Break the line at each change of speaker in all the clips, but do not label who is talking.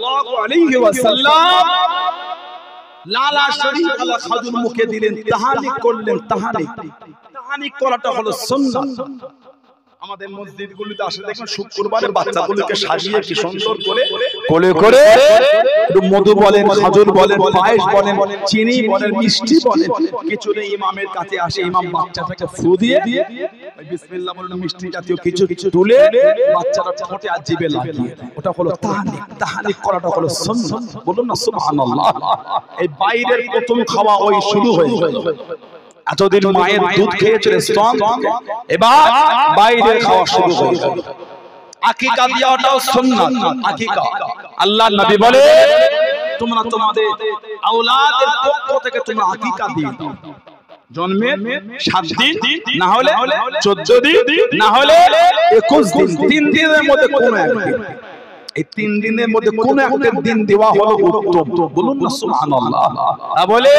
সাল্লাল্লাহু আলাইহি ওয়াসাল্লাম লালা শরীফ আলা খাজুর মুখে দিলেন, তাহানিক করলেন। তাহানিক করাটা হলো সুন্নাত। আমাদের মসজিদগুলোতে আসে দেখুন শুক্রবারে বাচ্চাগুলোকে সাজিয়ে কি সুন্দর করে কোলে করে একটু মধু বলেন, খাজুর বলেন, পায়েস বলেন, চিনি বলেন, মিষ্টি বলেন, কিছু নেই, ইমামের কাছে আসে, ইমাম বাচ্চাটাকে ফু দিয়ে বিসমিল্লাহ বলেন, মিষ্টি জাতীয় কিছু কিছু তুলে বাচ্চাটা ঠোঁটে আর জিভে লাগিয়ে দেয়। ওটা হলো তাহানিক। তাহানিক করাটা হলো সুন্নাত। বলুন না সুবহানাল্লাহ। এই বাইরের প্রথম খাওয়া ওই শুরু হয়ে গেল। এতদিন মায়ের দুধ খেয়েছিল স্তন, এবার বাইরের খাওয়া শুরু হয়ে গেল। আকিকা দেওয়াটাও সুন্নাত। আকিকা আল্লাহর নবী বলে তোমরা তোমাদের আওলাদের পক্ষ থেকে তোমরা আকিকা দিও। জন্মের 7 দিন, না হলে 14 দিন, না হলে 21 দিন, 3 দিনের মধ্যে কোন একদিন। এই 3 দিনের মধ্যে কোন একটা দিন দেওয়া হলো উত্তম। বলুন না সুবহানাল্লাহ। তাহলে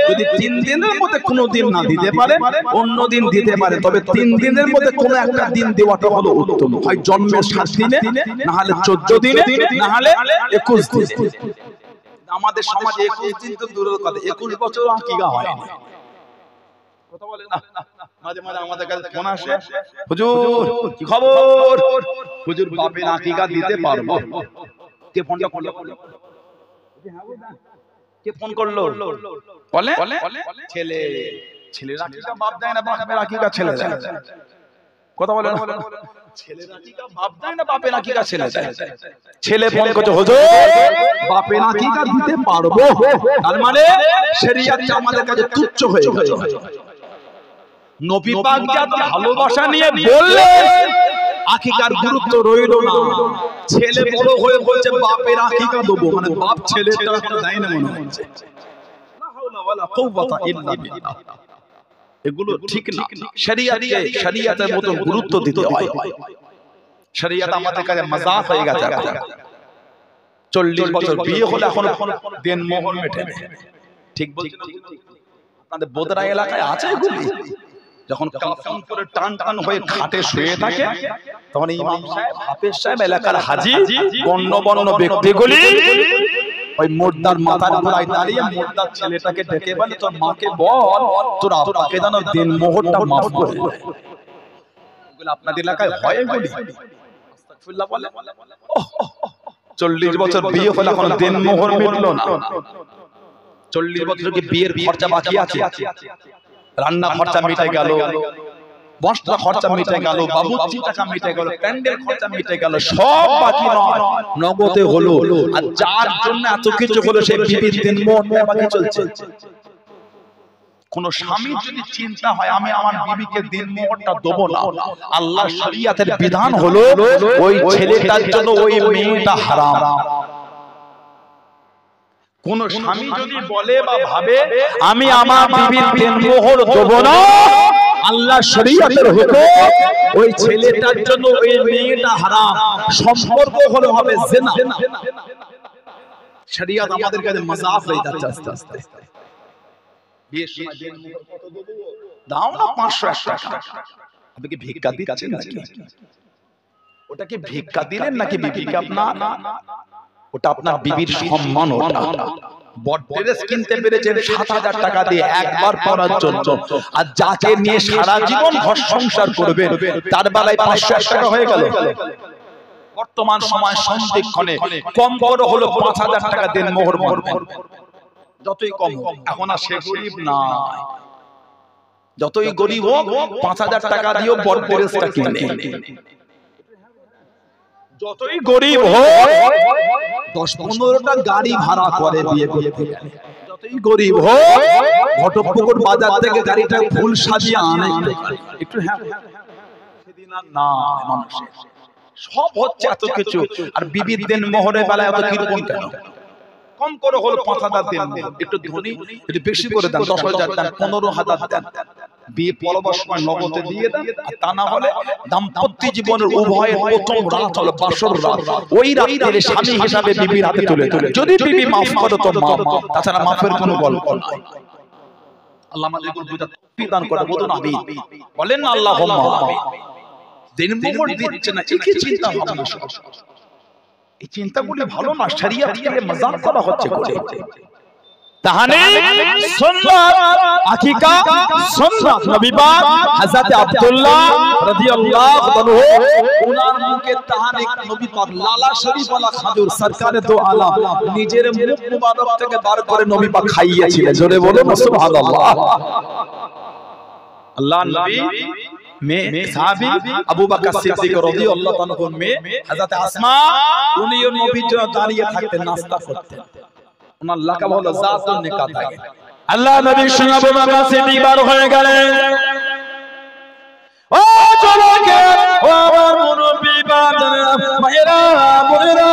যদি 3 দিনের মধ্যে কোনো দিন না দিতে পারে, অন্য দিন দিতে পারে, তবে 3 দিনের মধ্যে কোন একটা দিন দেওয়াটা হলো উত্তম। হয় জন্মের 7 দিনে, না হলে 14 দিনে, না হলে 21 দিনে। আমাদের সমাজে 21 দিন তো দূরের কথা, 21 বছর আকিকা হয় না। কথা বলে না, মাঝে মাঝে আমাদের কাছে ফোন আসে, হুজুর কি খবর, হুজুর বাপের আকিকা দিতে পারবো? কে ফোনটা করলো? কে ফোন করলো? বলে ছেলে। ছেলের আকিকা বাপ দেয় না, বাপের আকিকা ছেলে দেয়। কথা বলে না, ছেলের আকিকা বাপ দেয় না, বাপের আকিকা ছেলে দেয়। ছেলে ফোন করছে, হুজুর বাপের আকিকা দিতে পারবো। তার মানে শরীয়তটা আমাদের কাছে তুচ্ছ হয়ে গেছে। নবী পাক যত ভালোবাসা নিয়ে বললেন, আকিকার গুরুত্ব রইল না। ছেলে বড় হয়ে বলছে বাপের আকিকা দেবো, মানে বাপ ছেলেটা দেয় না মনে হচ্ছে। লা হাওলা ওয়ালা কুওয়াতা ইল্লা বিল্লাহ। এগুলো ঠিক না। শরীয়তকে শরীয়তের মতো গুরুত্ব দিতে হয়। শরীয়ত আমাদের কাছে মজাক হয়ে গেছে। 40 বছর বিয়ে হলে এখন দেন মোহর মেটে না। ঠিক বলছেন? আপনাদের বোদরা এলাকায় আছে এগুলি। যখন কাফন করে টান টান হয়ে খাটে শুয়ে থাকে, তখন ইমাম সাহেব, হাফেজ সাহেব, এলাকার হাজী, গণ্যমান্য ব্যক্তিগুলি ওই মুর্দার মাথার গোড়ায় দাঁড়িয়ে মুর্দার ছেলেটাকে ডেকে বলে, তোর মাকে বল তোর আব্বাকে যেন দিন মোহরটা মাফ করে দেয়। এগুলো আপনাদের এলাকায় হয় এগুলি? আস্তাগফিরুল্লাহ বলে। 40 বছর বিয়ে হলে এখন দিন মোহর মিটলো না। 40 বছর কি বিয়ের খরচা বাকি আছে? রান্না খরচা মিটে গেল, বস্ত্র খরচা মিটে গেল, বাবুর্চি টাকা মিটে গেল, প্যান্ডেল খরচা মিটে গেল, সব বাকি নয়, নগদে হলো। আর যার জন্য এত কিছু হলো সেই বিবির দিন মোহর বাকি চলছে। কোন স্বামী যদি চিন্তা হয় আমি আমার বিবিকে দিন মোহরটা দেব না, আল্লাহর শরীয়তের বিধান হলো ওই ছেলেটার জন্য ওই মেয়েটা হারাম। কোন স্বামী যদি বলে বা ভাবে আমি আমার বিবির দিন মোহর দেব না, আল্লাহ শরীয়তের হুকুম ওই ছেলেটার জন্য ওই মেয়েটা হারাম। সম্পর্ক হলো হবে জিনা। শরীয়ত আমাদের কাছে মজাক হয়ে যাচ্ছে আস্তে আস্তে। বিয়ের সময় দিন মোহর কত দেব? দাও না 500 টাকা। আপনি কি ভিক্ষা দিচ্ছেন নাকি? ওটা কি ভিক্ষা দিলেন নাকি বিবিকে আপনার? ওটা আপনার বিবির সম্মান। ওটা বড় ড্রেস কিনতে পেরেছেন 7000 টাকা দিয়ে একবার পরার জন্য, আর যাকে নিয়ে সারা জীবন ঘর সংসার করবেন তার বেলায় 500 টাকা হয়ে গেল। বর্তমান সময় সন্ধিক্ষণে কম করে হলো 5000 টাকা দেন মোহর মারবেন। যতই কম হোক, এখন আর সে গরিব নাই। যতই গরিব হোক 5000 টাকা দিয়েও বড় ড্রেসটা কিনে। যতই গরিব হোক 10-15টা গাড়ি ভাড়া করে বিয়ে করতে গেলে। যতই গরিব হোক ঘটকপুকুর বাজার থেকে গাড়িটা ফুল সাজিয়ে আনে একটু। হ্যাঁ, সেদিন আর না মানুষের সব হচ্ছে এত কিছু। আর বিবির দিন মোহরের বেলায় এত কিরকম কেন? কম করে হলো 5000 দেন, একটু ধনী একটু বেশি করে দেন, 10,000 দেন, 15,000 দেন। বিয়ে পরবার সময় নগদে দিয়ে দেন। আর তা না হলে দাম্পত্য জীবনের উভয়ের প্রথম রাত হলো বাসর রাত, ওই রাতে স্বামী হিসাবে বিবির হাতে তুলে তুলে যদি বিবি মাফ করে তো মাফ, তাছাড়া মাফের কোনো গল্প নাই। আল্লাহ আমাদেরকে বুঝার তৌফিক দান করে। বলুন আমিন। বলেন না আল্লাহুম্মা আমিন। দিন মোহর দিচ্ছে না, কি চিন্তা ভাবনা সব এই চিন্তাগুলি ভালো না, শরিয়ত থেকে মজাক করা হচ্ছে বলে।
তাহলে সুন্নাত আকিকা সুন্নাত নবী পাক হযরত আব্দুল্লাহ রাদিয়াল্লাহু আনহু
ওনার মুখে তাহানিক নবী পাক লালা শরীফ ওয়ালা খাজুর সরকারে দো আলম নিজের মুখ মুবারক থেকে বার করে নবী পাক খাইয়েছিলেন। জোরে বলুন সুবহানাল্লাহ। আল্লাহ নবী में साहबी अबू बकर सिद्दीक রাদিয়াল্লাহু তাআলা में हযরत आसमा উনিও নবীর জন্য দাঁড়িয়ে থাকতেন, নাস্তা করতেন। ওনার লাকাব হলো জাতুন নিকাত।
আল্লাহ নবীর সঙ্গে আবু বকর সিদ্দিক বার হয়ে গেলেন। ও চলকে ও আমার মুরব্বি বাজারা মায়েরা বোনেরা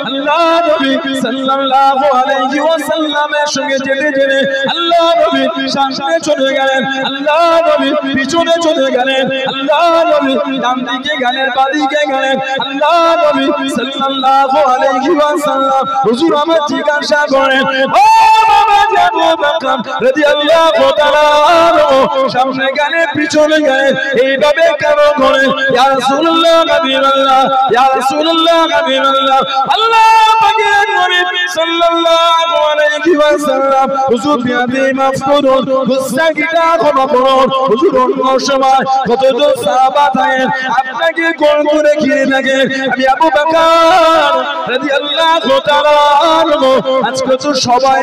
আল্লাহ নবী সাল্লাল্লাহু আলাইহি ওয়াসাল্লামের সঙ্গে যেতে যেতে আল্লাহ নবী সামনে চলে গেলেন, আল্লাহ নবী পিছনে চলে গেলেন, আল্লাহ নবী ডান দিকে গেলেন, বাঁ দিকে গেলেন, আল্লাহ নবী সাল্লাল্লাহু আলাইহি ওয়াসাল্লাম হুজুর আমার জিজ্ঞাসা করেন, ও বাবা আবু বকর রাদিয়াল্লাহু তাআলা সামনে গেলেন পিছনে গেলেন এইভাবে কেন করেন? ইয়া রাসূলুল্লাহ হাবিবাল্লাহ, ইয়া রাসূলুল্লাহ হাবিবাল্লাহ, আল্লাহ পাকের নবী সাল্লাল্লাহু আলাইহি ওয়াসাল্লাম হুজুর বিয়াদি মাফ করুন, গুস্তাখিটা ক্ষমা করুন হুজুর। অন্য সময় কতজন সাহাবা থাকেন আপনাকে গোল করে ঘিরে থাকেন, আমি আবু বকর রাদিয়াল্লাহু তাআলা আনহু আজকে তো সবাই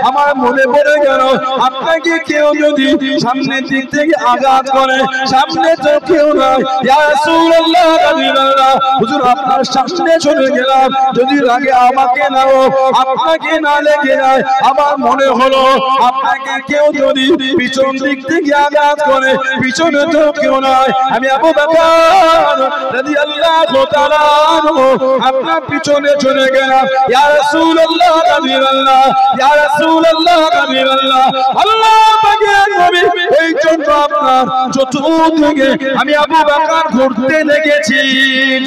আমার মনে পড়ে গেল আপনাকে কেউ যদি সামনের দিক থেকে আঘাত করে, সামনে তো কেউ নাই, ইয়া রাসূলুল্লাহ হাবিবাল্লাহ হুজুর আপনার সামনে চলে গেলাম, যদি লাগে আমাকে নাও, আপনাকে না লেগে যায়, আমার মনে হলো আপনাকে কেউ যদি পিছন দিক থেকে আঘাত করে, পিছনে তো কেউ নাই, আমি আবু বকর রাদিয়াল্লাহু তাআলা আনহু আপনার পিছনে চলে গেলাম, ইয়া রাসূলুল্লাহ হাবিবাল্লাহ, ইয়া রাসূলুল্লাহ হাবিবাল্লাহ, আল্লাহ পাকের নবী এই জন্য আপনার চতুর্দিকে আমি আবু বকর ঘুরতে লেগেছি।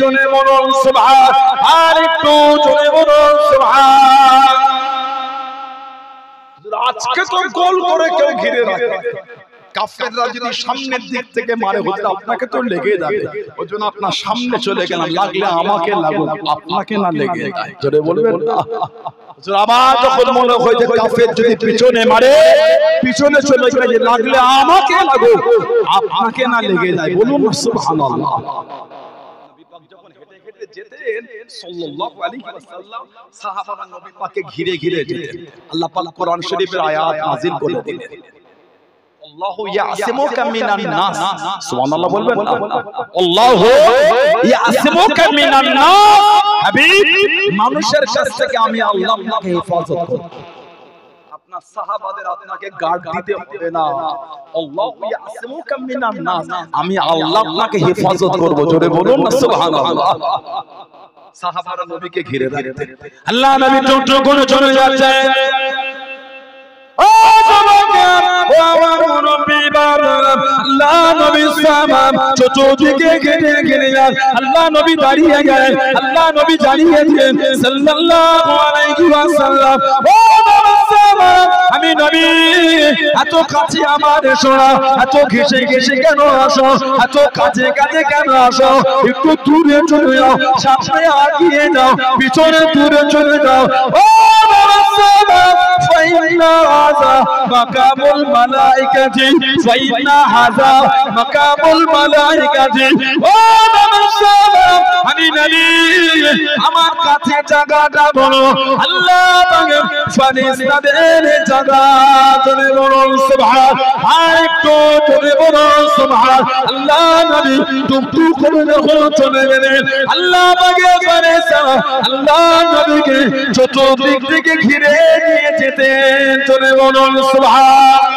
জোরে বলুন সুবহান, আর একটু জোরে বলুন সুবহান।
আজকে তো গোল করে কেউ ঘিরে রাখে, কাফেররা যদি সামনের দিক থেকে মারে হুজুর আপনাকে তো লেগে যাবে, ওজন্য আপনার সামনে চলে গেলাম, লাগলে আমাকে লাগুক আপনাকে না লেগে যায়। জোরে বলবেন না।
আবার যখন মনে হয় যে কাফের যদি পিছনে মারে, পিছনে চলে গেলে লাগলে আমাকে লাগুক আপনাকে না লেগে যায়, বলুন সুবহানাল্লাহ।
নবী পাক যখন হেঁটে হেঁটে যেতেন সাল্লাল্লাহু আলাইহি ওয়াসাল্লাম সাহাবারা নবী পাককে ঘিরে ঘিরে যেতেন। আল্লাহ পাক কোরআন শরীফের আয়াত নাযিল করে দিলেন, আল্লাহু ইয়াসিমুকা মিনান নাস। সুবহানাল্লাহ বলবেন না?
আল্লাহু ইয়াসিমুকা মিনান নাস, হাবিব
মানুষের কাছ থেকে আমি আল্লাহ আপনাকে হেফাজত করব, আপনার সাহাবাদের আপনাকে গার্ড দিতে হবে না। আল্লাহু ইয়াসিমুকা মিনান নাস, আমি আল্লাহ আপনাকে হেফাজত করব। জোরে বলুন না সুবহানাল্লাহ। সাহাবারা নবীকে ঘিরে রাখতেন।
আল্লাহ নবী টুকরো করে চলে যাচ্ছে। ও যুবকেরা ও আমার মুরব্বি বাবারা, আল্লাহ নবী সাহাবা চতুর্দিকে ঘিরে ঘিরে যান, আল্লাহ নবী দাঁড়িয়ে গেলেন, আল্লাহ নবী দাঁড়িয়ে দিলেন সাল্লাল্লাহু আলাইহি ওয়াসাল্লাম। ও সাহাবা আমি নবী এত কাছে আমার এসো না, এত ঘেসে ঘেসে কেন আসো, এত কাছে কাছে কেন আসো, একটু দূরে চলে যাও, সামনে আগিয়ে যাও, পিছনে দূরে চলে যাও। ও সাহাবা ফাইন্না হাযা মাকামুল মালাইকাতি, ফাইন্না হাযা মাকামুল মালাইকাতি। ও সাহাবা আমি নবী আমার কাছে জায়গাটা বলো, আল্লাহ পাকের ফেরেশতাদের জায়গা। জোরে বলুন সুবহান, আর একটু জোরে বলুন সুবহান। আল্লাহ নবী টুকটুক করে যখন চলে গেলেন, আল্লাহ পাকের ফেরেশতা আল্লাহ নবীকে চতুর্দিক থেকে ঘিরে নিয়ে যেতেন। জোরে বলুন সুবহান।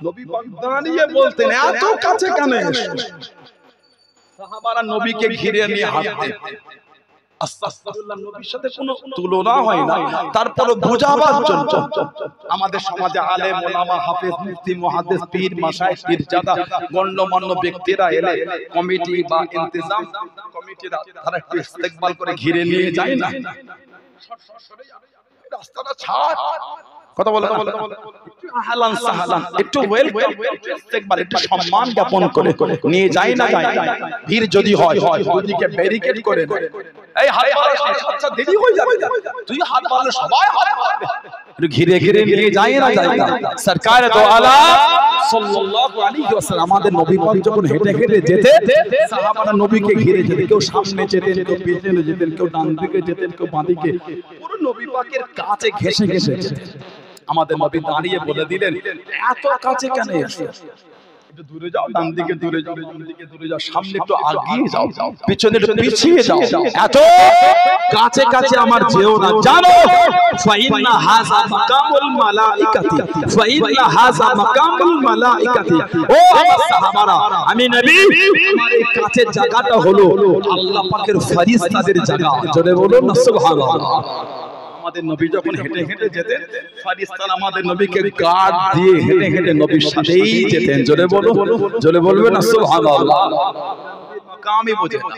নবী পাক দাঁড়িয়ে বলতেন এত কাছে কেন এসো? সাহাবারা নবীকে ঘিরে নিয়ে হাঁটতেন। আস্তাগফিরুল্লাহ, নবীর সাথে কোনো তুলনা হয় না, তারপরও বোঝাবার জন্য আমাদের সমাজে আলেম ওলামা হাফেজ মুফতি মুহাদ্দিস পীর মাশায়েখ পীরজাদা গণ্যমান্য ব্যক্তিরা এলে কমিটি বা ইন্তেজাম কমিটিরা তারা একটু ইস্তেকবাল করে ঘিরে নিয়ে যায় না, রাস্তাটা ছাড়, কথা বলে আহলান সাহলান, একটু ওয়েলকাম, ইস্তেকবাল, একটু সম্মান জ্ঞাপন করে নিয়ে যায় না যায়। ভিড় যদি হয় দুদিকে ব্যারিকেড করে এই হাত বাড়াস, আচ্ছা দেরি হয়ে যাবে, তুই হাত বাড়ালে সবাই হাত বাড়াবে, একটু ঘিরে ঘিরে নিয়ে যায় না যায় না। সরকার দো আলাম সাল্লাল্লাহু আলাইহি ওয়াসাল্লাম আমাদের নবী পাক যখন হেঁটে হেঁটে যেতেন, সাহাবারা নবীকে ঘিরে যেতেন, কেউ সামনে যেতেন, কেউ পেছনে যেতেন, কেউ ডান দিকে যেতেন, কেউ বাঁ দিকে, পুরো নবী পাকের কাছে ঘেঁষে ঘেঁষে যেতেন। আমাদের নবী দাঁড়িয়ে বলে দিলেন, এত কাছে কেন এসে, একটু দূরে যাও, ডান দিকে দূরে যাও, ডান দিকে দূরে যাও, সামনে একটু আগিয়ে যাও, পিছনে একটু পিছিয়ে যাও, এত কাছে কাছে আমার যেও না, জানো ফাইন্না হাযা মাকামুল মালাইকাতি, ফাইন্না হাযা মাকামুল মালাইকাতি। ও আমার সাহাবারা, আমি নবী, আমার এই কাছের জায়গাটা হলো আল্লাহ পাকের ফেরেশতাদের জায়গা। জোরে বলুন না সুবহানাল্লাহ। আমাদের নবী যখন হেঁটে হেঁটে যেতেন, ফেরেশতারা আমাদের নবীকে গার্ড দিয়ে হেঁটে হেঁটে নবীর সাথেই যেতেন। জোরে বলো, জোরে বলবেন না সুবহানাল্লাহ। মাকামই বোঝে না।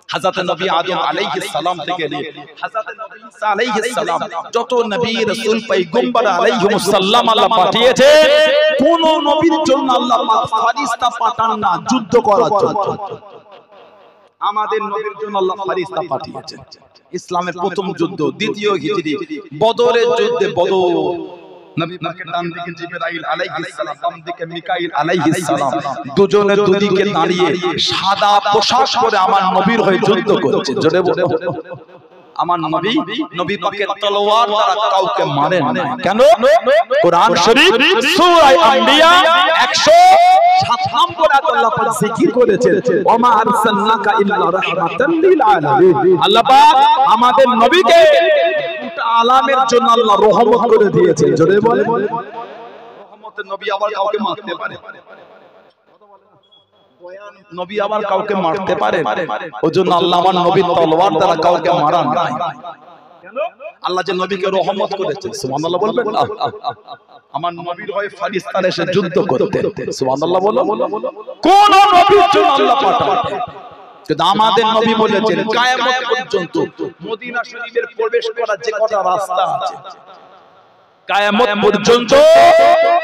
হযরত নবী আদম আলাইহিস সালাম থেকে নিয়ে হযরত নবী ঈসা আলাইহিস সালাম, যত নবী রাসূল পয়গম্বর আলাইহিস সালাম আল্লাহ পাঠিয়েছেন, কোন নবীর জন্য আল্লাহ পাক ফেরেশতা পাঠান না যুদ্ধ করার জন্য। আমাদের নবীর জন্য আল্লাহ ফেরেশতা পাঠিয়েছেন। ইসলামের প্রথম যুদ্ধ, দ্বিতীয় হিজরি, বদরের যুদ্ধে বদর, নবী পাকের ডান দিকে জিবরাইল আলাইহিস সালাম, বাম দিকে মিকাইল আলাইহিস সালাম, দুজনে দুদিকে দাঁড়িয়ে সাদা পোশাক পরে আমার নবীর হয়ে যুদ্ধ করছে। জোরে বলে আমার নবী, নবী পাকের তলোয়ার দ্বারা কাউকে মারেন না। কেন? কোরআন শরীফ সূরা আম্বিয়া 107 নম্বর আয়াত আল্লাহ পাক জিকির করেছেন, ওয়া আরসালনাকা ইল্লা রাহমাতাল লিল আলামিন। আল্লাহ পাক আমাদের নবীকে গোটা আলামের জন্য আল্লাহ রহমত করে দিয়েছেন। জোরে বলে রহমতের নবী আবার কাউকে মারতে পারে? নবী আবার কাউকে মারতে পারে? ওজন্য আল্লাহ আমার নবীর তলোয়ার দ্বারা কাউকে মারান নাই। কেন? আল্লাহ যে নবীকে রহমত করেছেন। সুবহানাল্লাহ বলবেন না? আমার নবীর হয়ে ফেরেশতারা এসে যুদ্ধ করতে। সুবহানাল্লাহ বলো। কোন নবীর জন্য আল্লাহ পাঠান? কিন্তু আমাদের নবী বলেছেন, কিয়ামত পর্যন্ত মদিনা শরীফের প্রবেশ করার যে কটা রাস্তা আছে, কিয়ামত পর্যন্ত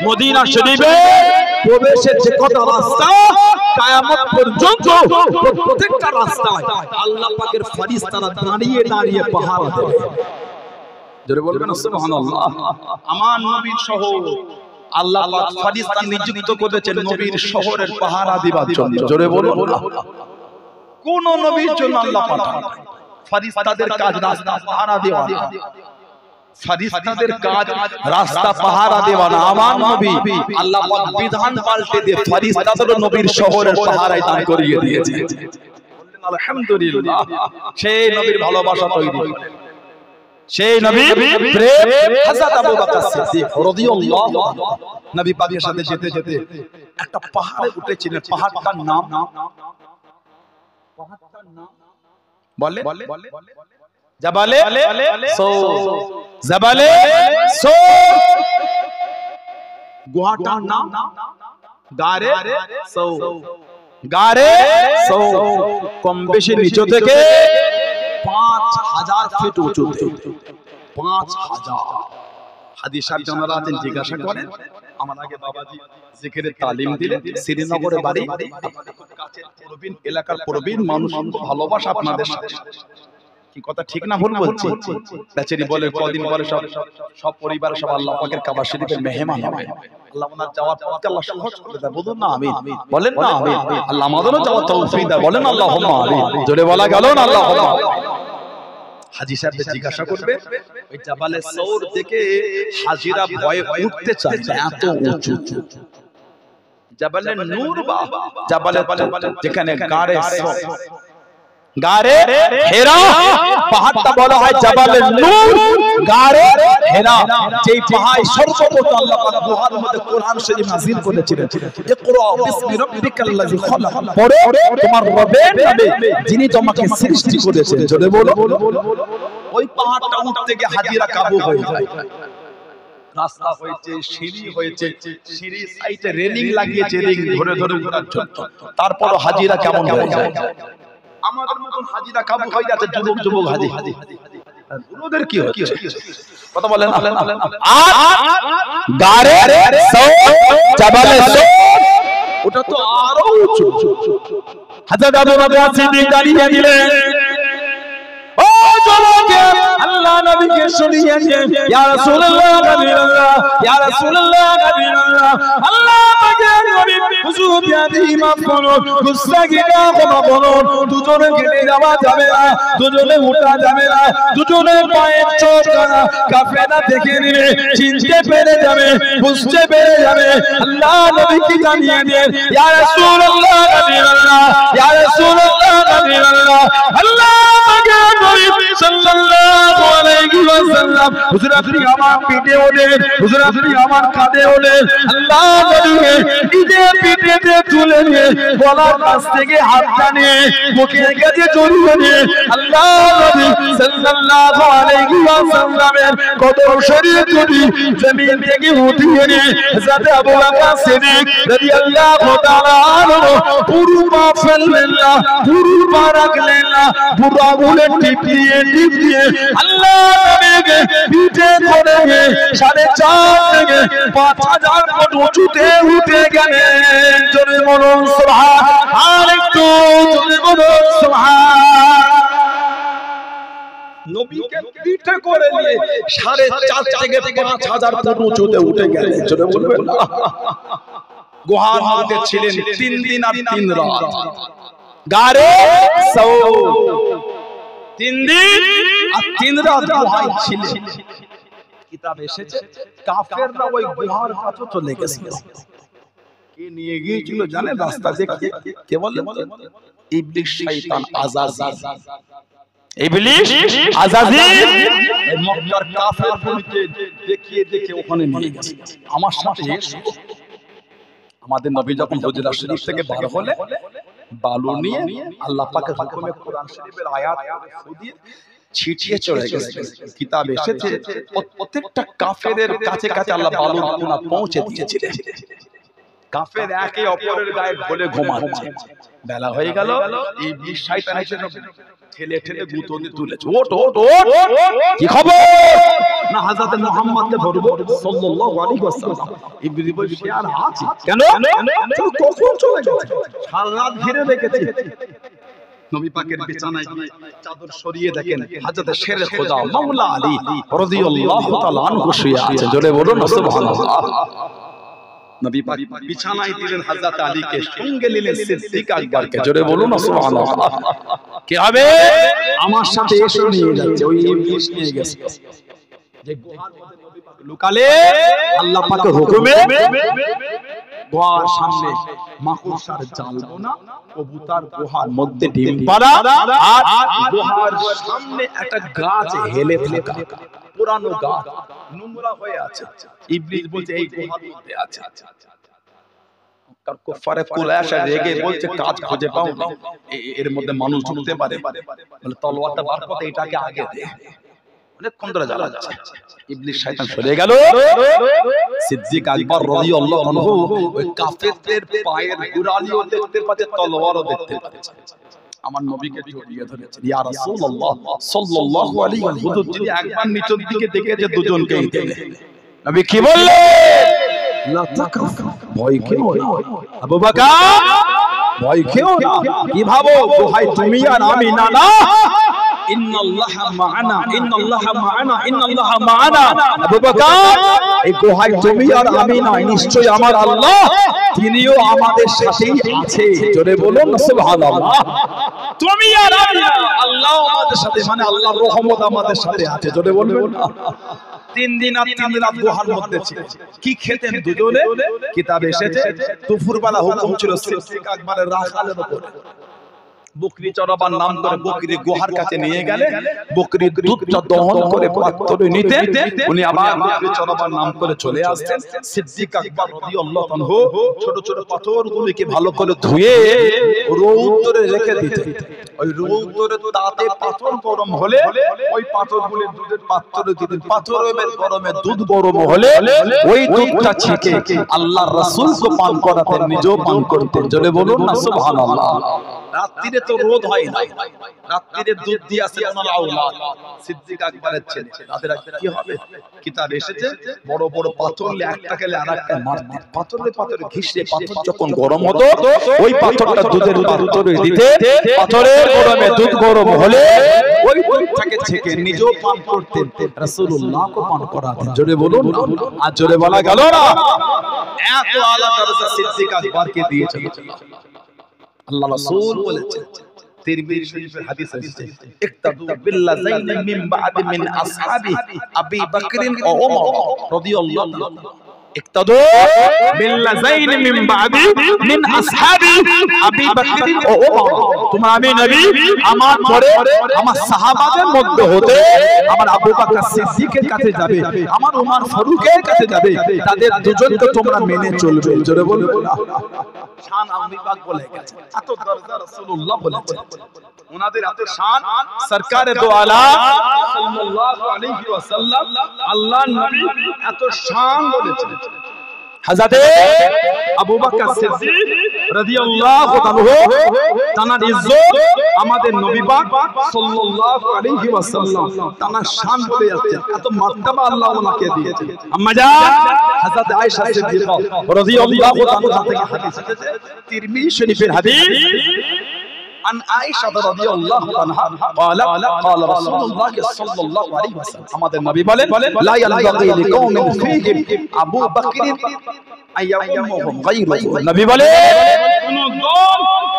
মদিনা শরীফে প্রবেশের যে কটা রাস্তা, কিয়ামত পর্যন্ত প্রত্যেকটা রাস্তায় আল্লাহ পাকের ফেরেশতারা দাঁড়িয়ে দাঁড়িয়ে পাহারা দেবে। জোরে বলবেন সুবহানাল্লাহ। আমার নবীর সহ আল্লাহ পাক ফেরেশতা নিযুক্ত করেছেন নবীর শহরের পাহারা দিবার জন্য। জোরে বলুন না। কোন নবীর জন্য আল্লাহ পাঠান? ফেরেশতাদের কাজ রাস্তা পাহারা দেওয়া, ফেরেশতাদের কাজ রাস্তা পাহারা দেওয়া না। আমার নবী আল্লাহ পাক বিধান পাল্টে দিয়ে ফেরেশতাদের নবীর শহরের পাহারায় দান করিয়ে দিয়েছে। বলেন আলহামদুলিল্লাহ। সেই নবীর ভালোবাসা তৈরি করেন, সেই নবীর প্রেম। হযরত আবু বকর সিদ্দিক রাদিয়াল্লাহু আনহু নবী পাকের সাথে যেতে যেতে একটা পাহাড়ে উঠেছিলেন। পাহাড়টার নাম বলে জাবালে সৌর। জাবালে সৌর। গুহাটার নাম গারে সৌর। গারে সৌর কম বেশি নিচু থেকে 5000 ফিট উঁচুতে। 5000। হাদিস সাহেব জানারা আছেন, জিজ্ঞাসা করেন। আমার আগে বাবাজি জিকিরের তালিম দিলেন। শ্রীনগরে বাড়ি, আপনাদের খুব কাছের প্রবীণ এলাকার প্রবীণ মানুষ, ভালোবাসা আপনাদের সাথে। কি কথা ঠিক না ভুল বলছি? বেচারি বলে কদিন পরে সব পরিবার সব আল্লাহ পাকের কাবা শরীফের মেহমান হবে। আল্লাহ ওনার যাওয়ার পথকে আল্লাহ সহজ করে দেয়। বলুন না আমিন, বলেন না আমিন। আল্লাহ আমাদেরও যাওয়ার তৌফিক দেয়। বলেন আল্লাহুম্মা আমিন। জোরে বলা গেল না আল্লাহুম্মা। হাজী সাহেব জিজ্ঞাসা করবে, ওই জাবালে সৌর থেকে হাজিরা ভয়ে উঠতে চায়, এত উঁচু। জাবালে নূর বা জাবালে যেখানে গারে সৌর, গারে হেরা, পাহাড়টা বলা হয় জাবালে নূর, গারে হেরা। যেই পাহাড় সর্বপ্রথম আল্লাহ পাক দোহার মধ্যে কোরআন শরীফ নাযিল করেছিলেন, ইকরা বিসমি রাব্বিকাল্লাযী খালাক, পড়ো তোমার রবের নামে যিনি তোমাকে সৃষ্টি করেছেন। জোরে বলো। ওই পাহাড়টা উঠতে গিয়ে হাজিরা কাবু হয়ে যায়। রাস্তা হয়েছে, সিঁড়ি হয়েছে, সিঁড়ি সাইডে রেলিং লাগিয়েছে, রিং ধরে ধরে উঠার জন্য। তারপরও হাজিরা কেমন হয়ে যায়? আমাদের মতন হাজিরা কাবু হয়ে যাচ্ছে, যুবক যুবক হাজি। ওদের কি হচ্ছে কথা বলেন আর গারে সও জাবালে সও ওটা তো আরো উঁচু হযরত আবু বকর সিদ্দিক দাঁড়িয়ে দিলেন ও জনকে আল্লাহ নবীকে শুনিয়ে দেন ইয়া রাসূলুল্লাহ হাবিবাল্লাহ ইয়া রাসূলুল্লাহ হাবিবাল্লাহ আল্লাহ পাকে নবী হুজুর বিয়াদি মাফ করুন গুস্তাগিরা ক্ষমা করুন দুজনে কেটে যাওয়া যাবে না দুজনে উঠা যাবে না দুজনে পায়ের চোট করা কাফেলা দেখে নিবে চিনতে পেরে যাবে বুঝতে পেরে যাবে আল্লাহ নবীকে জানিয়ে দেন ইয়া রাসূলুল্লাহ হাবিবাল্লাহ ইয়া রাসূলুল্লাহ হাবিবাল্লাহ আল্লাহ পাকে নবী সাল্লাল্লাহু আলাইহি ওয়াসাল্লাম হুজুর আপনি আমার পিঠে ওঠেন হুজুর আপনি আমার কাঁধে ওঠেন আল্লাহ নবীকে নিজে পিঠেতে তুলে নিয়ে গলার কাছ থেকে হাতটা নিয়ে মুখের কাছে জড়িয়ে নিয়ে আল্লাহ নবী সাল্লাল্লাহু আলাইহি ওয়াসাল্লামের কদম শরীফ দুটি জমিন থেকে উঠিয়ে নিয়ে হযরত আবু বকর সিদ্দিক রাদিয়াল্লাহু তাআলা আনহু পুরো পা ফেললেন না পুরো পা রাখলেন না পুরো আঙুলের টিপ দিয়ে আল্লাহ নবীকে পিঠে করে 4.5 থেকে 5000 ফুট উঁচুতে উঠে গেলেন জোরে বলুন সুবহান আরেকটু জোরে বলুন সুবহান নবীকে পিঠে করে নিয়ে 4.5 থেকে 5000 ফুট উঁচুতে উঠে গেলেন জোরে বলবেন গুহার মধ্যে ছিলেন 3 দিন আর 3 রাত গারে সও 3 দিন আর 3 রাত গুহায় ছিলেন কিতাব এসেছে কাফেররা ওই গুহার কাছে চলে গেছিল কে নিয়ে গিয়েছিল জানেন রাস্তা দেখিয়ে কে বললেন ইবলিস শয়তান আযাজিল ইবলিস আযাজিল এই মক্কার কাফেরদেরকে দেখিয়ে ওখানে নিয়ে গেছে আমার সাথে আমাদের নবী যখন হুজরা শরীফ থেকে বার হলে বালু নিয়ে আল্লাহ পাকের হুকুমে কোরআন শরীফের আয়াত দিয়ে ছিটিয়ে চলে গেছে কিতাবে এসেছে প্রত্যেকটা কাফেরের কাছে কাছে আল্লাহ বালুর কোনা পৌঁছে দিয়েছিলেন কাফের একে অপরের গায়ে ঢলে ঘুমাচ্ছে বেলা হয়ে গেল ইবলিস শয়তান এসে ঠেলে গুঁতো দিয়ে তুলেছে ওঠ কি খবর না হযরত মুহাম্মদকে ধরবো সাল্লাল্লাহু আলাইহি ওয়াসাল্লাম ইবলিস বলে সে আর আছে কেন কখন চলে গেছে সারা রাত ঘিরে রেখেছে নবী পাকের বিছানায় চাদর সরিয়ে দেখেন হযরত শেরে খোদা মাওলা আলী রাদিয়াল্লাহু তাআলা আনহু শুয়ে আছেন জোরে বলুন সুবহানাল্লাহ নবী পাক বিছানায় দিলেন হযরত আলীকে সঙ্গে নিলেন সিদ্দিক আকবরকে জোরে বলুন সুবহানাল্লাহ কি হবে আমার সাথে এসে নিয়ে যাচ্ছে ওই ইবলিস নিয়ে গেছে যে গুহার মধ্যে নবী পাক লুকালে আল্লাহ পাকের হুকুমে গুহার সামনে মাকড়সার জালবোনা কবুতর গুহার মধ্যে ডিম পাড়া আর গুহার সামনে একটা গাছ হেলে থাকা পুরানো গাছ নোংরা হয়ে আছে ইবলিস বলছে এই গুহার মধ্যে আছে কার কুফারে কুলাশা রেগে বলছে কাজ খুঁজে পাও না এর মধ্যে মানুষ ঢুকতে পারে বলে তলোয়ারটা বার করতে এটাকে আগে দে অনেকক্ষণ ধরে জ্বালাচ্ছে ইবলিস শয়তান সরে গেল সিদ্দিক আকবর রাদিয়াল্লাহু আনহু ওই কাফেরদের পায়ের গোড়ালিও দেখতে পাচ্ছে তলোয়ারও দেখতে পাচ্ছে আমার নবীকে জড়িয়ে ধরেছে ইয়া রাসূলুল্লাহ সাল্লাল্লাহু আলাইহি ওয়া সাল্লাম হুজুর যদি একবার নিচের দিকে দেখেছে দুজনকেই দেখে নবী কি বললেন লা তাকাফ ভয় কেও না আবু বকর ভয় কেও না কি ভাবো ভাই তুমি আর আমি না না ইন্নাল্লাহা মা'ানা ইন্নাল্লাহা মা'ানা ইন্নাল্লাহা মা'ানা আবু বকর এই গোহায় তুমি আর আমি না নিশ্চয়ই আমার আল্লাহ তিনিও আমাদের সাথেই আছে জোরে বলুন সুবহানাল্লাহ তুমি আর আমি না আল্লাহ আমাদের সাথে মানে আল্লাহর রহমত আমাদের সাথে আছে জোরে বলবেন না 3 দিন আর 3 রাত গুহার মধ্যে ছিল কি খেতেন দুজনে কিতাবে এসেছে দুপুরবেলা হুকুম ছিল সিদ্দিক আকবরের রাখালের উপরে বকরি চড়াবার নাম করে বকরি গুহার কাছে নিয়ে গেলে বকরির দুধটা দহন করে পাত্রে নিতেন উনি আবার বকরি চড়াবার নাম করে চলে আসতেন সিদ্দিক আকবর রাদিয়াল্লাহু আনহু ছোট ছোট পাথরগুলোকে ভালো করে ধুয়ে রৌদ্রে রেখে দিতেন ওই রৌদ্রে তাতে পাথর গরম হলে ওই পাথরগুলো দুধের পাত্রে দিতেন পাথরের গরমে দুধ গরম হলে ওই দুধটা ছেঁকে আল্লাহর রাসূলকে পান করাতেন নিজেও পান করতেন জোরে বলুন না সুবহানাল্লাহ রাত্রিরে তো রোদ হয় না, রাত্রিরে দুধ দিয়ে আসে ওনার আওলাদ সিদ্দিক আকবরের ছেলে, তাদের কি হবে? কিতাব এসেছে বড় বড় পাথর একটা গেলে আরেকটা মারতে, পাথরে পাথরে ঘিষে পাথর যখন গরম হতো ওই পাথরটা দুধের পাত্রে দিতে, পাথরের গরমে দুধ গরম হলে ওই দুধটাকে ছেঁকে নিজেও পান করতেন, রাসূলুল্লাহকে পান করাতেন। জোরে বলুন, আর জোরে বলা গেল না? এত আলা দরজা সিদ্দিক আকবরকে দিয়েছেন আল্লাহ রাসূল বলেছেন। তিরমিজি শরীফের হাদিস আছে, ইক্তাদু বিল্লাযাইন মিন বা'দ মিন আসহাবি আবি বকর ও ওমর রাদিয়াল্লাহু তাআলা। ইক্তাদু বিল্লাযাইন মিন বা'দ মিন আসহাবি আবি বকর ও ওমর। তোমরা আমি নবী আমার পরে আমার সাহাবাদের মধ্যে হতে আমার আবু বকর সিদ্দিকের কাছে যাবে, আমার ওমর ফারুকের কাছে যাবে, তাদের দুজনকে তোমরা মেনে চলবে। জোরে বলবে না? শান আবু বকর বলে গেছে, এত দরজা রাসূলুল্লাহ বলেছেন, ওনাদের এত শান। সরকারে দো আলম সাল্লাল্লাহু আলাইহি ওয়াসাল্লাম আল্লাহর নবী এত শান বলেছেন। হযরতে আবু বকর সিদ্দিক রাদিয়াল্লাহু তাআলা তানার ইজ্জত আমাদের নবী পাক সাল্লাল্লাহু আলাইহি ওয়াসাল্লাম তানার শান বলে যাচ্ছে, এত মার্তবা আল্লাহ ওনাকে দিয়েছেন। আম্মা জান হযরত আয়েশা সিদ্দিকা রাদিয়াল্লাহু তাআলা থেকে হাদিস এসেছে, তিরমিজি শরীফের হাদিস, عن عائشة رضي الله عنها قال قال رسول الله صلى الله عليه وسلم আমাদের নবী বলেন, لا ينبغي لقوم فيهم أبو بكر أن يؤمهم غيره। নবী বলেন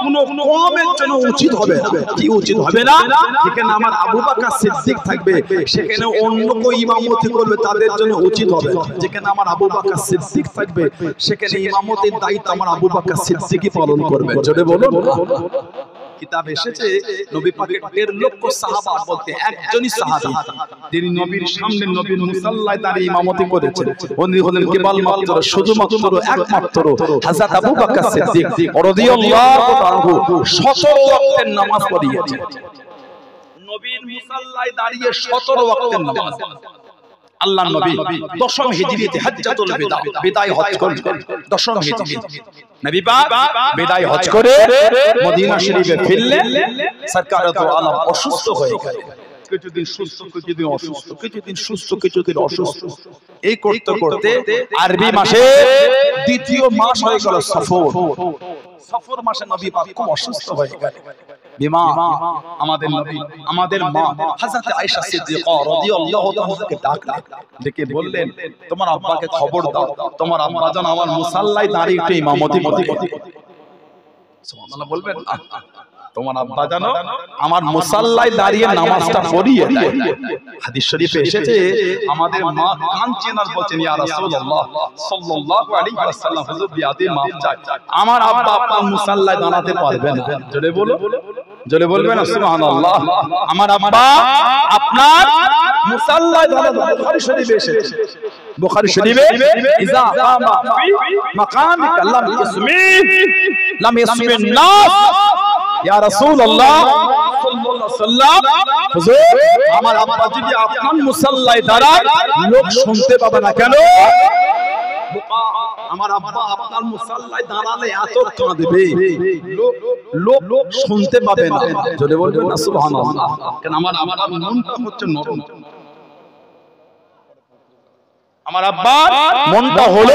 কোন কওমের জন্য উচিত হবে না, কি উচিত হবে না? যেখানে আমার আবু বকর সিদ্দিক থাকবে সেখানে অন্য কেউ ইমামতি করবে তাদের জন্য উচিত হবে। যেখানে আমার আবু বকর সিদ্দিক থাকবে সেখানে ইমামতির দায়িত্ব আমার আবু বকর সিদ্দিকই পালন করবে। জোরে বলুন। কিতাব এসেছে নবী পাকের 1.5 লক্ষ সাহাবা বলতে একজনই সাহাবী যিনি নবীর সামনে নবীর মুসাল্লায় দাঁড়িয়ে ইমামতি করেছেন, উনি হলেন কেবলমাত্র শুধুমাত্র একমাত্র হযরত আবু বকর সিদ্দিক রাদিয়াল্লাহু তাআলা 17 ওয়াক্তের নামাজ পড়িয়েছেন। নবীর মুসাল্লায় দাঁড়িয়ে 17 ওয়াক্তের নামাজ। আল্লাহর নবী 10ম হিজরিতে হজ্জাতুল বিদা বিদায় হজ করলেন। 10ম হিজরিতে নবী পাক বিদায় হজ করে মদিনা শরীফে ফিরলেন। সরকারে দো আলম অসুস্থ হয়ে গেলেন, কিছুদিন সুস্থ, কিছুদিন অসুস্থ, কিছুদিন সুস্থ, কিছুদিন অসুস্থ। এই করতে করতে আরবি মাসে দ্বিতীয় মাস হয়ে গেল সফর। সফর মাসে নবী পাক খুব অসুস্থ হয়ে গেলেন। বিমার আমাদের নবী আমাদের মা হযরত আয়েশা সিদ্দিকা রাদিয়াল্লাহু তাআলাকে ডাকলেন, ডেকে বললেন, তোমার আব্বাকে খবর দাও, তোমার আব্বা যেন আমার মুসাল্লায় দাঁড়িয়ে একটু ইমামতি করে। সুবহানাল্লাহ বলবেন, তোমার আব্বা যেন আমার মুসাল্লায় দাঁড়িয়ে নামাজটা পড়িয়ে দেয়। হাদিস শরীফে এসেছে আমাদের মা কাঁদছেন আর বলছেন, ইয়া রাসূলুল্লাহ সাল্লাল্লাহু আলাইহি ওয়াসাল্লাম, হুজুর বিয়াদে মাফ চাই, আমার আব্বা আপনার মুসাল্লায় দাঁড়াতে পারবে না। জোরে বলো, জোরে বলবেন সুবহানাল্লাহ। আমার আব্বা আপনার মুসাল্লায় দাঁড়াতে, বুখারী শরীফে এসেছে, বুখারী শরীফে ইজা কামা ফি মাকামিকা লাম ইয়াসমিন নাস ইয়া রাসূলুল্লাহ সাল্লাল্লাহু আলাইহি ওয়াসাল্লাম, হুজুর আমার আব্বা যদি আপনার মুসাল্লায় দাঁড়ায় লোক শুনতে পাবে না। কেন? আমার আব্বা আপনার মুসাল্লায় দাঁড়ালে এত কাঁদবে, লোক শুনতে পাবে না। জোরে বলবেন না সুবহানাল্লাহ। কেন? আমার মনটা হচ্ছে নরম, আমার আব্বার মনটা হলো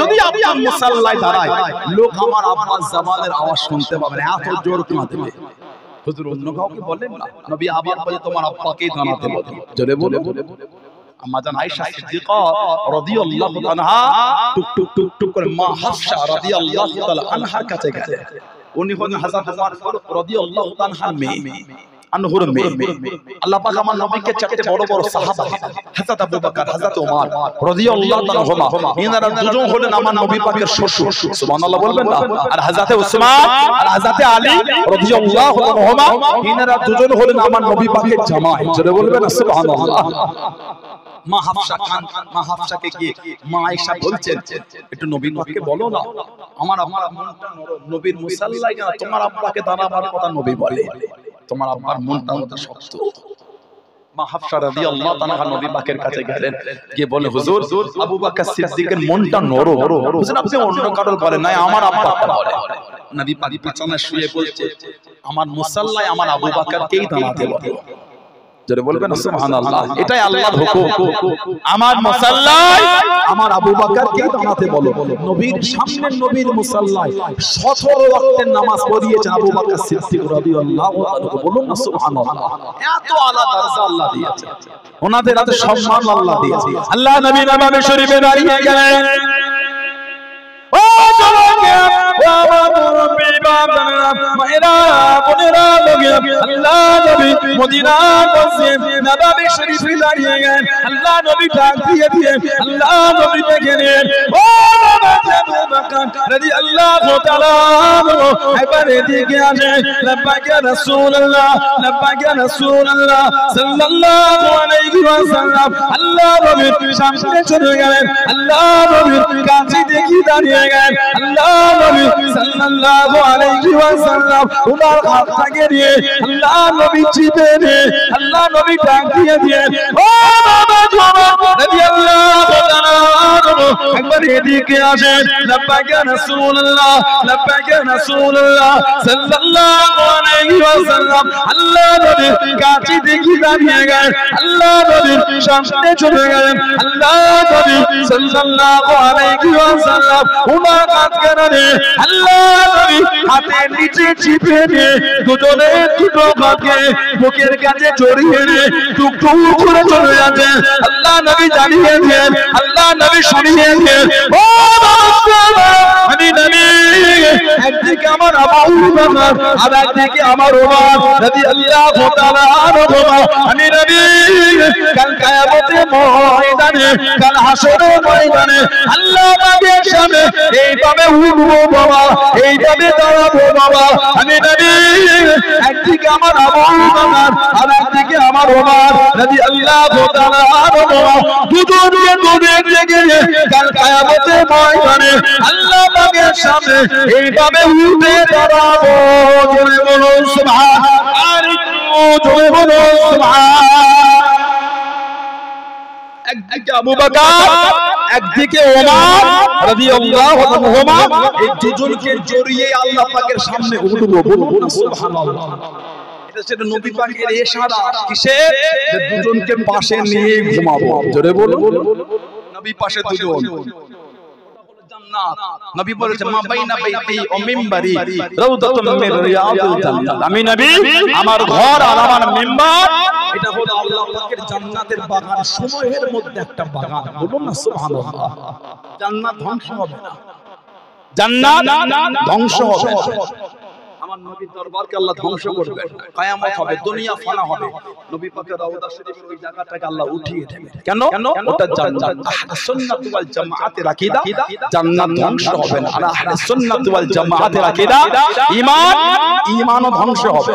যদি আপনার মুসাল্লায় দাঁড়ায় লোক আমার আব্বার জবানের আওয়াজ শুনতে পাবে না, এত জোর কাঁদবে। হুজুর অন্য কাউকে বলেন না, নবী আবার বলে তোমার আব্বাকেই দাঁড়াতে বলেন। জোরে বলে আম্মা জান আয়েশা সিদ্দিকা রাদিয়াল্লাহু আনহা টুক টুক টুক টুক করে মা হাফসা রাদিয়াল্লাহু তাআলা আনহার কাছে গেলেন। উনি হলেন হযরত ওমর ফারুক রাদিয়াল্লাহু তাআলা আনহার মেয়ে, আনহুর মেয়ে। আল্লাহ পাক আমার নবীকে চারটি বড় বড় সাহাবা হযরত আবু বকর, হযরত ওমর রাদিয়াল্লাহু তাআলা আনহুমা, এনারা দুজন হলেন আমার নবী পাকের শ্বশুর। সুবহানাল্লাহ বলবেন না? আর হযরত উসমান আর হযরত আলী রাদিয়াল্লাহু আনহুমা, এনারা দুজন হলেন আমার নবী পাকের জামাই। জোরে বলবেন সুবহানাল্লাহ। মা হাফসা খান, মা হাফসাকে গিয়ে মা আয়েশা বলছেন, একটু নবী পাককে বলো না, আমার মনটা নরম, নবীর মুসাল্লায় গেল তোমার আব্বাকে দাঁড়াবার কথা নবী বলে, তোমার আব্বার মনটা শক্ত। মা হাফসা রাদিয়াল্লাহু তাআলা নবী পাকের কাছে গেলেন, গিয়ে বলে হুজুর আবু বকর সিদ্দিকের মনটা নরম, হুজুর আপনি অন্য কারোর বলেন না, আমার আব্বাকে বলে। নবী পাক বিছানায় শুয়ে বলছে, আমার মুসাল্লায় আমার আবু বকরকেই দাঁড়াতে বলো। জোরে বলবেন সুবহানাল্লাহ। এটাই আল্লাহর হুকুম, আমার মুসাল্লায় আমার আবু বকরকেই দাঁড়াতে বলো। নবীর সামনে নবীর মুসাল্লায় 17 ওয়াক্তের নামাজ পড়িয়েছেন আবু বকর সিদ্দিক রাদিয়াল্লাহু তাআলা। বলুন না সুবহানাল্লাহ। এত আলা দরজা আল্লাহ দিয়েছে, ওনাদের এত সম্মান আল্লাহ দিয়েছে।
আল্লাহ নবী নববী শরীফে দাঁড়িয়ে গেলেন। ও জনকে ও আমার মুরব্বি বাবারা মায়েরা বোনেরা লোকে আল্লাহ নবী মদিনা মসজিদ নববী শরীফে দাঁড়িয়ে গেলেন। আল্লাহ নবী ডাক দিয়ে আল্লাহ নবী দেখেন, ও বাবা আবু বকর রাদিয়াল্লাহু তাআলা একবার এদিকে আসে। লব্বাইক ইয়া রাসূলুল্লাহ, লব্বাইক ইয়া রাসূলুল্লাহ সাল্লাল্লাহু আলাইহি ওয়াসাল্লাম। আল্লাহ নবীর সামনে চলে গেলেন, আল্লাহ নবীর কাছে দেখি দাঁড়িয়ে গেলেন। আল্লাহ নবী সাল্লাল্লাহু আলাইহি ওয়াসাল্লাম উনার হাতটাকে নিয়ে আল্লাহ নবী চিপে নিয়ে আল্লাহ নবী ডাক দিয়ে ও বাবা জওয়ান রাদিয়াল্লাহু তাআলা একবার এদিকে আসেন। লব্বাইক ইয়া রাসূলুল্লাহ, লব্বাইক ইয়া রাসূলুল্লাহ সাল্লাল্লাহু আলাইহি ওয়াসাল্লাম। আল্লাহ নবীর কাছে দেখি দাঁড়িয়ে গেলেন, আল্লাহ নবীর সামনে চলে গেলেন। আল্লাহ নবী সাল্লাল্লাহু আলাইহি ওয়াসাল্লাম উনার হাত কানে আল্লাহ নবী হাতের নিচে চিপে নিয়ে দুজনে দুটো হাতকে বুকের কাছে জড়িয়ে নিয়ে টুকটুক করে চলে যাচ্ছে। আল্লাহ নবী জানিয়ে দিয়েন, আল্লাহ নবী শুনিয়ে দিয়েন, ও আমি নবী একদিকে আমার আবু বকর আর একদিকে আমার ওমর রাদিয়াল্লাহু তাআলা আনহু। আমি নবী কাল কিয়ামতের ময়দানে, কাল হাসরের ময়দানে আল্লাহ পাকের সামনে এইভাবে উঠবো বাবা, এইভাবে দাঁড়াবো বাবা। আমি নবী একদিকে আমার আবু বকর আর একদিকে আমার ওমর রাদিয়াল্লাহু তাআলা আনহু। দুজনকে দেখে কাল কিয়ামতের ময়দানে আল্লাহ পাকের সামনে এইভাবে উঠে দাঁড়াবো। জোরে বলুন সুবহান, আর জোরে বলুন সুবহান। একদিকে আবু বকর একদিকে ওমর রাদিয়াল্লাহু আনহুমা,
এই দুজনকে জড়িয়ে আল্লাহ পাকের সামনে উঠবো। বলুন সুবহানাল্লাহ। এটা সেটা নবী পাকের ইশারা, কিসের? যে দুজনকে পাশে নিয়ে ঘুমাবো। জোরে বলুন, নবী পাশে দুজন। নবী বলেছে মা বাইনা বাইতি ও মিম্বারি রাউদাতুম মিন রিয়াদিল জান্নাত। আমি নবী আমার ঘর আর আমার মিম্বার এটা হলো আল্লাহ পাকের জান্নাতের বাগান সমূহের মধ্যে একটা বাগান। বলুন না সুবহানাল্লাহ। জান্নাত ধ্বংস হবে না, জান্নাত ধ্বংস হবে না। আমার নবীর দরবারকে আল্লাহ ধ্বংস করবে না, কিয়ামত হবে, দুনিয়া ফানা হবে। নবী পাকের রওজা শরীফের ওই জায়গাটাকে আল্লাহ উঠিয়ে দেবে। কেন? ওটা জান্নাত। আহলে সুন্নাত ওয়াল জামাআতের আকীদা, জান্নাত ধ্বংস হবে না। আর আহলে সুন্নাত ওয়াল জামাআতের আকীদা, ঈমানও ধ্বংস হবে,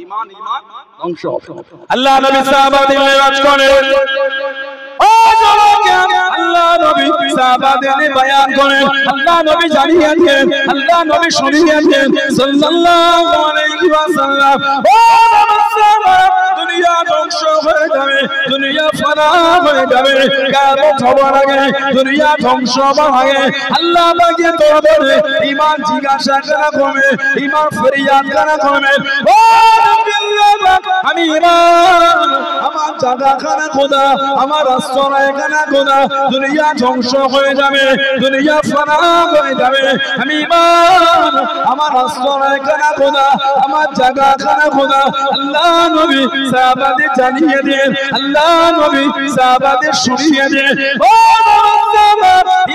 ঈমান ধ্বংস হবে।
আল্লাহ নবী সাহাবাদের মেরাজ করে, ও জনকে আল্লাহ নবী সাহাবাদের বয়ান করেন। আল্লাহ নবী জানিয়ে দেন, আল্লাহ নবী শুনিয়ে দেন সাল্লাল্লাহু আলাইহি ওয়াসাল্লাম। ও সাহাবা দুনিয়া ধ্বংস হয়ে যাবে, দুনিয়া ফানা হয়ে যাবে, কিয়ামত হবার আগে দুনিয়া ধ্বংস হবার আগে আল্লাহ পাকের দরবারে ঈমান জিজ্ঞাসা করা হবে, ঈমান ফরিয়াদ করা হবে। ও আল্লাহ আমি ঈমান আমার জায়গা খানা খোদা, আমার আশ্রয় খানা খোদা, দুনিয়া ধ্বংস হয়ে যাবে, দুনিয়া ফানা হয়ে যাবে। আমি ঈমান আমার আশ্রয় খানা খোদা, আমার জায়গা খানা খোদা। আল্লাহ নবী সাহাবাদের জানিয়ে দেন, আল্লাহ নবী সাহাবাদের শুনিয়ে দেন, ও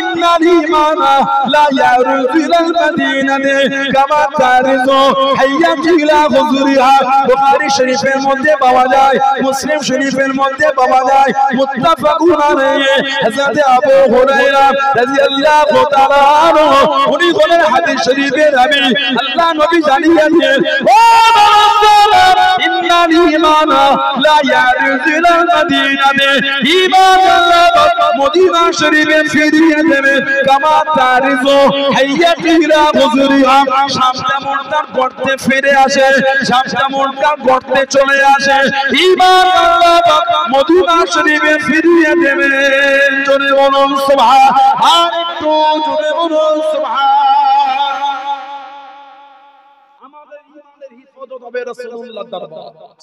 ইন্নাল ঈমানা লা ইয়ারুজু ইলাল মাদিনাতি কামা তারিজু হাইয়াতু ইলা হুজুরিহা। বুখারী শরীফের মধ্যে পাওয়া যায়, মুসলিম শরীফের মধ্যে পাওয়া যায়, মুত্তাফাকুন আলাইহি। হযরত আবু হুরায়রা রাদিয়াল্লাহু তাআলা আনহু উনি বলেন হাদিস শরীফের রাবী, আল্লাহ নবী জানিয়ে দেন, ও ইন্নাল ঈমানা লা ইয়ারুজু ইলাল মাদিনাতি। ঈমান আল্লাহ মদিনা শরীফ শরীফে ফিরিয়ে দেবে কামা তারিজু হাইয়াতিরা বুজুরিহা সামটা মোড়টার গর্তে ফিরে আসে সামটা মোড়টার গর্তে চলে আসে ঈমান আল্লাহ পাক মদিনা শরীফে ফিরিয়ে দেবে জোরে বলুন সুবহান আর একটু জোরে বলুন সুবহান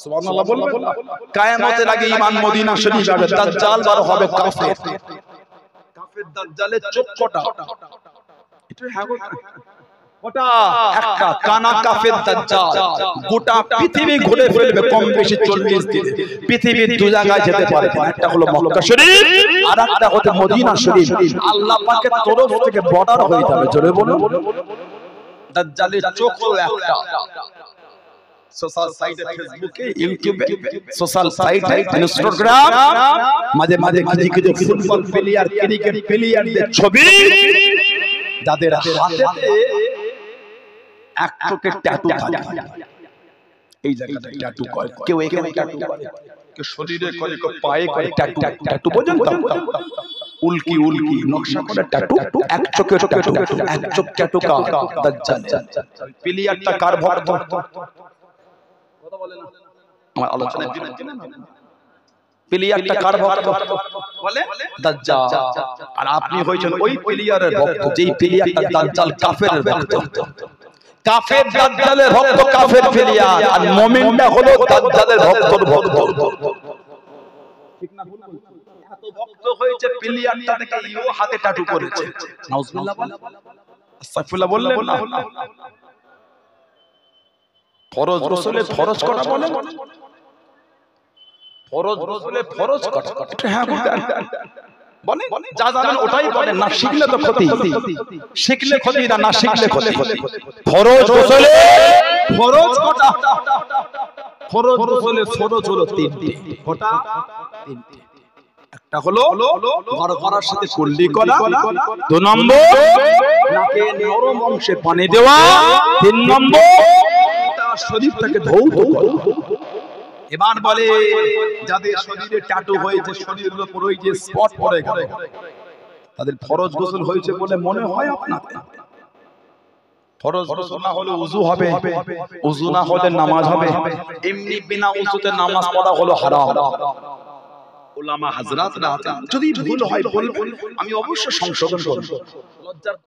সুবহানাল্লাহ বলবেন কিয়ামতের আগে ঈমান মদিনা শরীফ যাবে দাজ্জাল বার হবে কাফের দাজ্জালের চোখ কটা এটা ওটা একটা কানা কাফের দাজ্জাল গোটা পৃথিবী ঘুরে ফেলবে কম বেশি 40 দিন পৃথিবীর দুই জায়গায় যেতে পারে একটা হলো মক্কা শরীফ আর একটা হলো মদিনা শরীফ আল্লাহ পাকের তরফ থেকে বর্ডার হয়ে যাবে জোরে বলুন দাজ্জালের চোখ একটা সোশ্যাল সাইটে ফেসবুকে ইউটিউবে সোশ্যাল সাইটে ইনস্টাগ্রাম মাঝে মাঝে কিছু ফুটবল প্লেয়ার ক্রিকেট প্লেয়ারদের ছবি যাদের হাতেতে এক চোখে ট্যাটু থাকে এই জায়গাটা ট্যাটু করে কেউ এখানে ট্যাটু করে কেউ শরীরে করে কেউ পায়ে করে ট্যাটু ট্যাটু পর্যন্ত উল্কি উল্কি নকশা করে ট্যাটু এক চোখে ট্যাটু এক চোখ ট্যাটু কা দাজ্জাল প্লেয়ারটা কার ভক্ত কথা বলে না আমার আলোচনা প্লেয়ারটা কার ভক্ত বলে দাজ্জাল আর আপনি হইছেন ওই প্লেয়ারের ভক্ত যেই প্লেয়ারটা দাজ্জাল কাফেরের ভক্ত কাফের দাজ্জালের ভক্ত কাফের প্লেয়ার আর মুমিনটা হলো দাজ্জালের ভক্তর ভক্ত ঠিক না ভুল এত ভক্ত হয়েছে প্লেয়ারটা থেকে ইও হাতে ট্যাটু করেছে নাউজুবিল্লাহ বলে আস্তাগফিরুল্লাহ বললেন না ফরজ রাসূলের ফরজ করা বলে ফরজ রাসূলের ফরজ করা এটা হ্যাঁ বলে যা জানেন ওটাই বলেন না শিখলে তো ক্ষতি শিখলে ক্ষতি না শিখলে ক্ষতি ফরজ রাসূলের ফরজ কটা ফরজ রাসূলের ফরজ হলো তিনটি কটা তিনটি একটা হলো ঘর করার সাথে কুল্লি করা দুই নম্বর নাকে নরম অংশে পানি দেওয়া তিন নম্বর শরীরটাকে ধৌত করা এবার বলে যাদের শরীরে ট্যাটু হয়েছে শরীরের উপর ওই যে স্পট পড়ে গেল তাদের ফরজ গোসল হয়েছে বলে মনে হয় আপনাদের ফরজ গোসল না হলে ওযু হবে ওযু না হলে নামাজ হবে এমনি বিনা ওযুতে নামাজ পড়া হলো হারাম উলামা হযরতরা আছেন যদি ভুল হয় বলবেন আমি অবশ্যই সংশোধন করব লজ্জার